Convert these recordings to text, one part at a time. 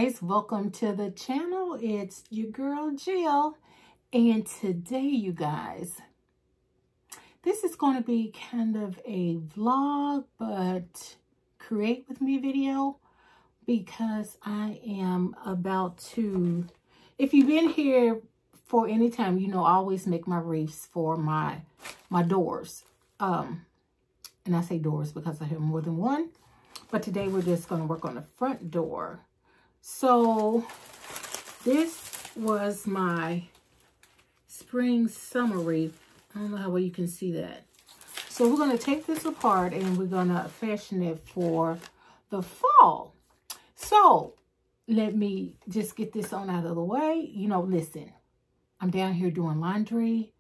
guys, welcome to the channel. It's your girl Jill, and today you guys, this is going to be kind of a vlog but create with me video, because I am about to, if you've been here for any time, you know I always make my wreaths for my doors, and I say doors because I have more than one. But today we're just going to work on the front door. So this was my spring summer wreath. I don't know how well you can see that. So we're going to take this apart and we're going to fashion it for the fall. So let me just get this on out of the way. You know, listen, I'm down here doing laundry.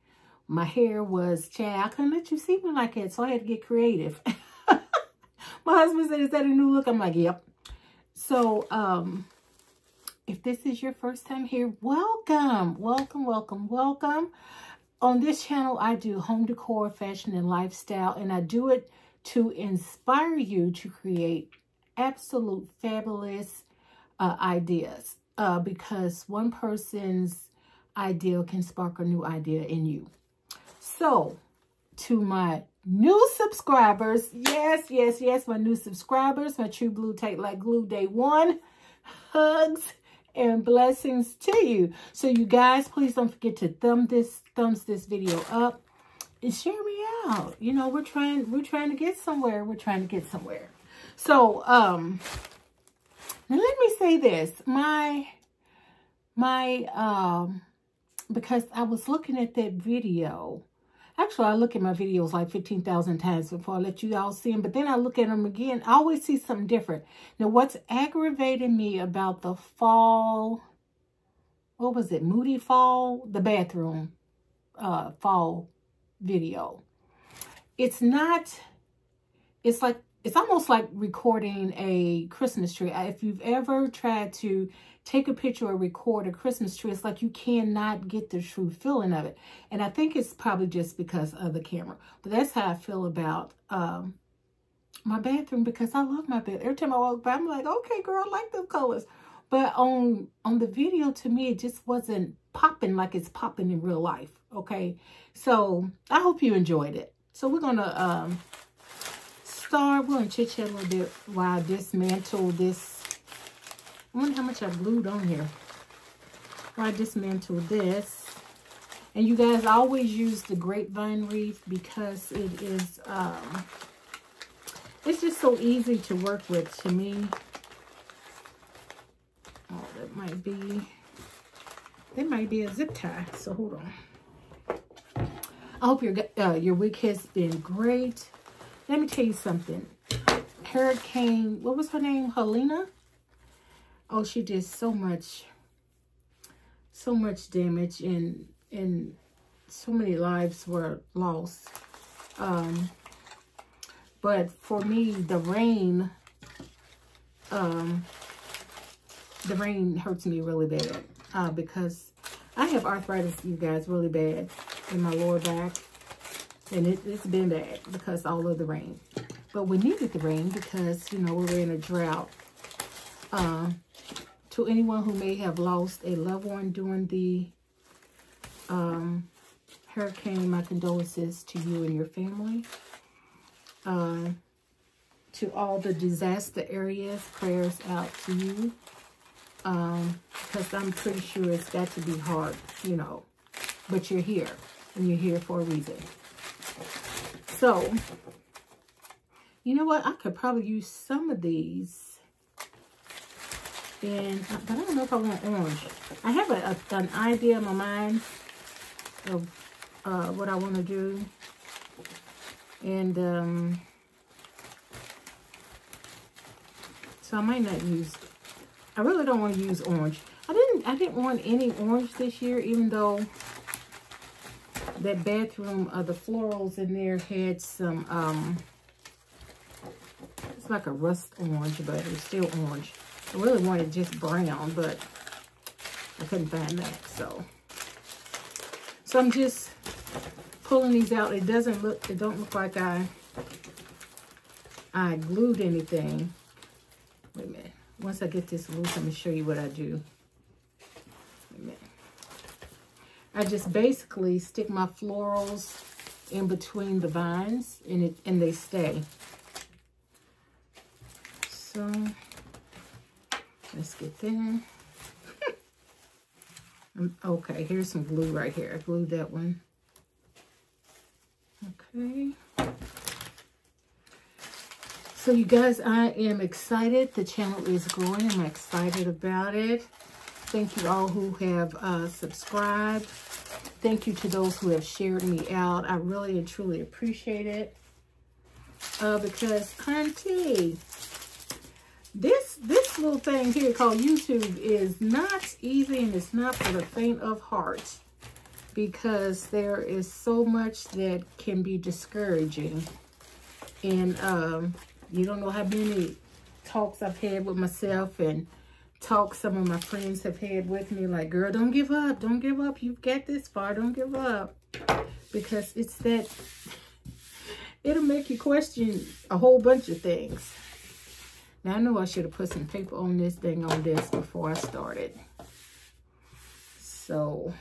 My hair was, I couldn't let you see me like that, so I had to get creative. My husband said, is that a new look? I'm like, yep. So, if this is your first time here, welcome, welcome, welcome, welcome. On this channel, I do home decor, fashion, and lifestyle, and I do it to inspire you to create absolute fabulous ideas, because one person's idea can spark a new idea in you. So, to my new subscribers, yes, my new subscribers, my true blue tight like glue day one, hugs and blessings to you. So you guys, please don't forget to thumbs this video up and share me out. You know, we're trying to get somewhere. We're trying to get somewhere. So now let me say this, because I was looking at that video. Actually, I look at my videos like 15,000 times before I let you all see them. But then I look at them again. I always see something different. Now, what's aggravating me about the fall, what was it, Moody Fall? The bathroom fall video. It's not, it's almost like recording a Christmas tree. If you've ever tried to take a picture or record a Christmas tree, it's like you cannot get the true feeling of it. And I think it's probably just because of the camera. But that's how I feel about my bathroom, because I love my bathroom. Every time I walk by, I'm like, okay, girl, I like those colors. But on the video, to me, it just wasn't popping like it's popping in real life, okay? So I hope you enjoyed it. So we're going to we're going to chit-chat a little bit while I dismantle this. I wonder how much I glued on here. While I dismantle this. And you guys, I always use the grapevine wreath because it is, it's just so easy to work with to me. Oh, that might be a zip tie. So hold on. I hope your week has been great. Let me tell you something. Hurricane, what was her name? Helena? Oh, she did so much damage, and so many lives were lost. But for me, the rain hurts me really bad, because I have arthritis, you guys, really bad in my lower back. And it's been bad because all of the rain. But we needed the rain because, you know, we were in a drought. To anyone who may have lost a loved one during the hurricane, my condolences to you and your family. To all the disaster areas, prayers out to you. Because I'm pretty sure it's got to be hard, you know. But you're here, and you're here for a reason. So, you know what? I could probably use some of these. But I don't know if I want orange. I have an idea in my mind of what I want to do. And so I might not use, I really don't want to use orange. I didn't want any orange this year, even though that bathroom, the florals in there had some, it's like a rust orange, but it's still orange. I really wanted just brown, but I couldn't find that, so I'm just pulling these out. It don't look like I glued anything. Wait a minute. once I get this loose, I'm going to show you what I do. Wait a minute. I just basically stick my florals in between the vines and they stay. So let's get that. Okay, here's some glue right here. I glued that one. Okay. So you guys, I am excited. The channel is growing. I'm excited about it. Thank you all who have subscribed. Thank you to those who have shared me out. I really and truly appreciate it. Because, auntie, this little thing here called YouTube is not easy, and it's not for the faint of heart, because there is so much that can be discouraging. And you don't know how many talks I've had with myself and talks some of my friends have had with me, like, girl, don't give up, don't give up, you've got this far, don't give up. Because it's that, it'll make you question a whole bunch of things. Now, I know I should have put some paper on this thing on this before I started. So,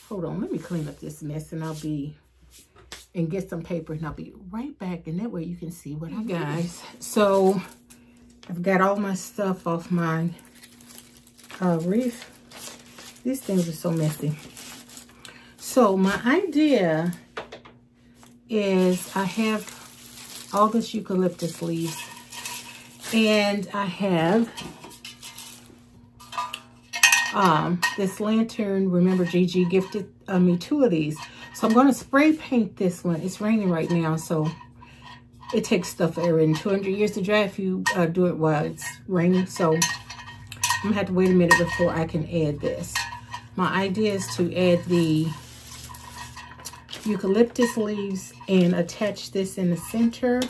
hold on, let me clean up this mess and get some paper, and I'll be right back, and that way you can see what I got. Guys, so I've got all my stuff off my wreath. These things are so messy. So my idea is I have all this eucalyptus leaves, and I have this lantern. Remember, Gigi gifted me 2 of these. So I'm going to spray paint this one. It's raining right now, so it takes stuff forever and 200 years to dry if you do it while it's raining. So I'm going to have to wait a minute before I can add this. My idea is to add the eucalyptus leaves and attach this in the center.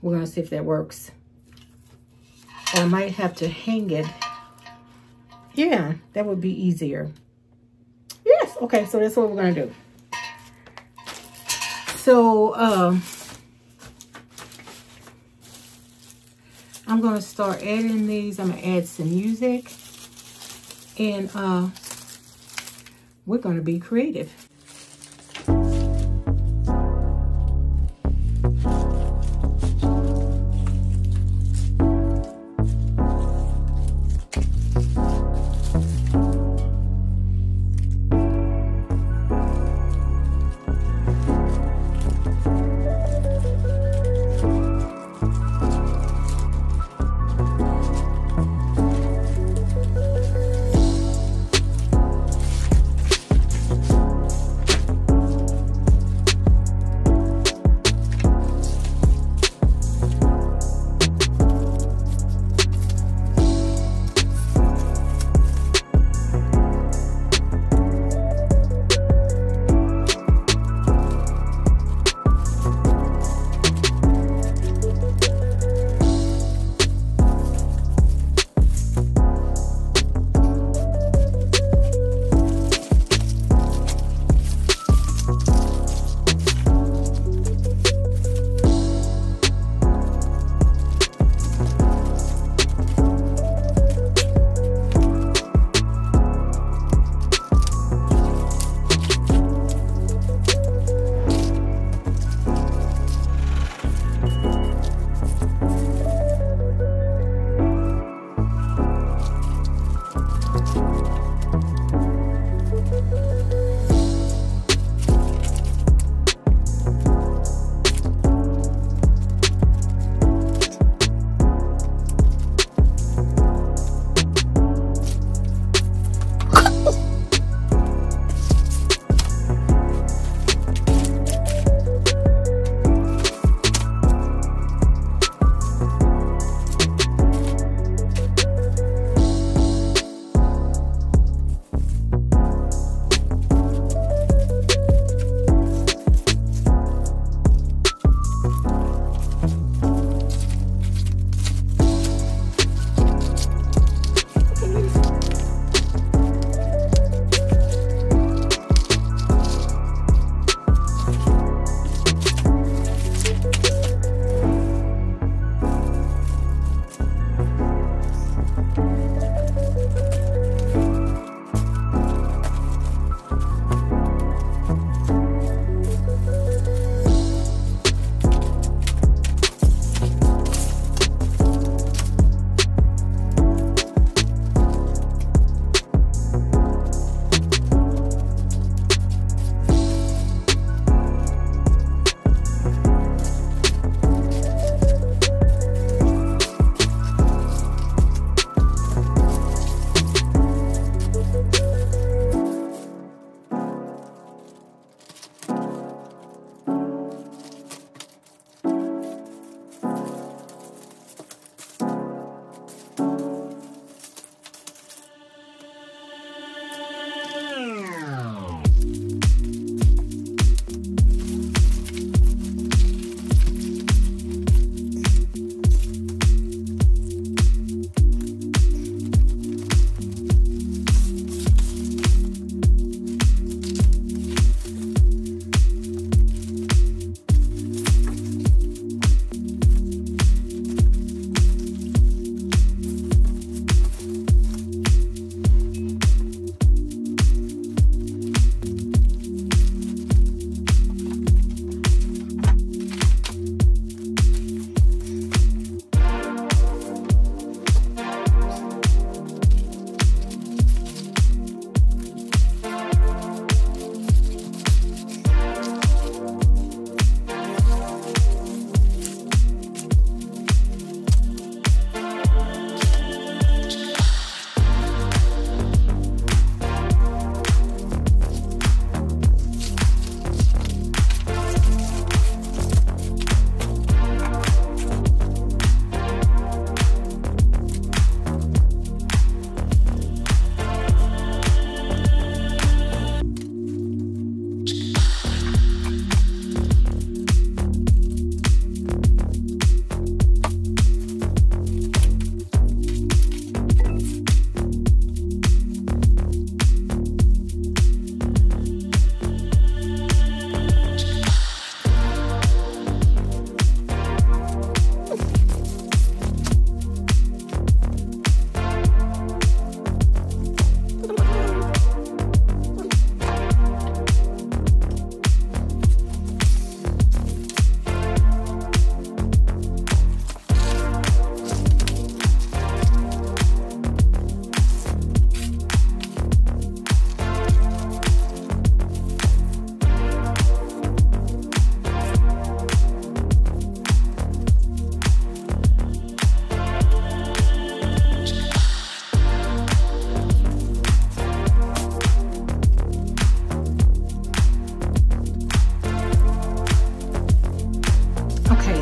We're going to see if that works. Or I might have to hang it. Yeah, that would be easier. Yes, okay, so that's what we're going to do. So, I'm going to start adding these. I'm going to add some music. And we're going to be creative.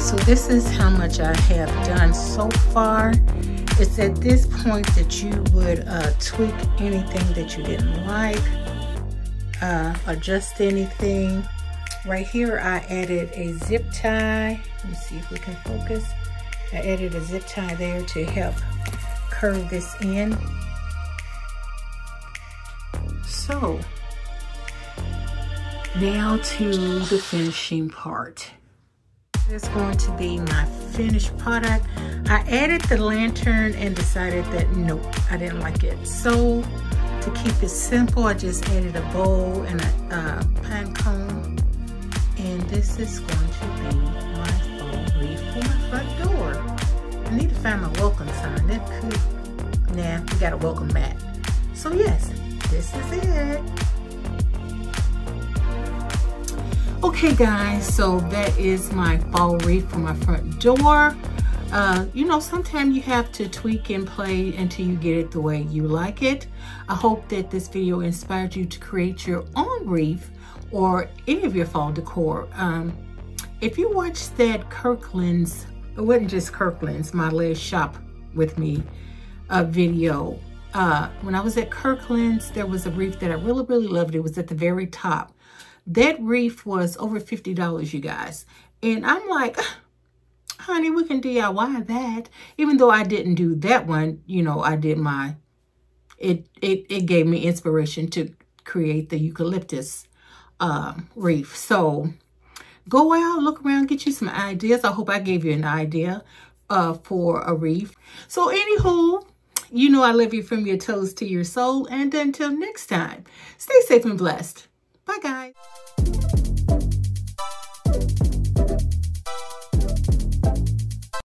So this is how much I have done so far. It's at this point that you would tweak anything that you didn't like, adjust anything. Right here I added a zip tie. Let me see if we can focus. I added a zip tie there to help curve this in. So now to the finishing part. This is going to be my finished product. I added the lantern and decided that nope, I didn't like it. So to keep it simple, I just added a bowl and a pine cone. And this is going to be my fall wreath for my front door. I need to find my welcome sign. That could, nah, we got a welcome mat. So yes, this is it. Okay guys, so that is my fall wreath for my front door. You know, sometimes you have to tweak and play until you get it the way you like it. I hope that this video inspired you to create your own wreath or any of your fall decor. If you watched that Kirkland's, it wasn't just Kirkland's, my last shop with me video. When I was at Kirkland's, there was a wreath that I really loved. It was at the very top. That wreath was over $50, you guys. And I'm like, honey, we can DIY that. Even though I didn't do that one, you know, I did my, it gave me inspiration to create the eucalyptus wreath. So go out, look around, get you some ideas. I hope I gave you an idea for a wreath. So anywho, you know I love you from your toes to your soul. And until next time, stay safe and blessed. Bye, guys.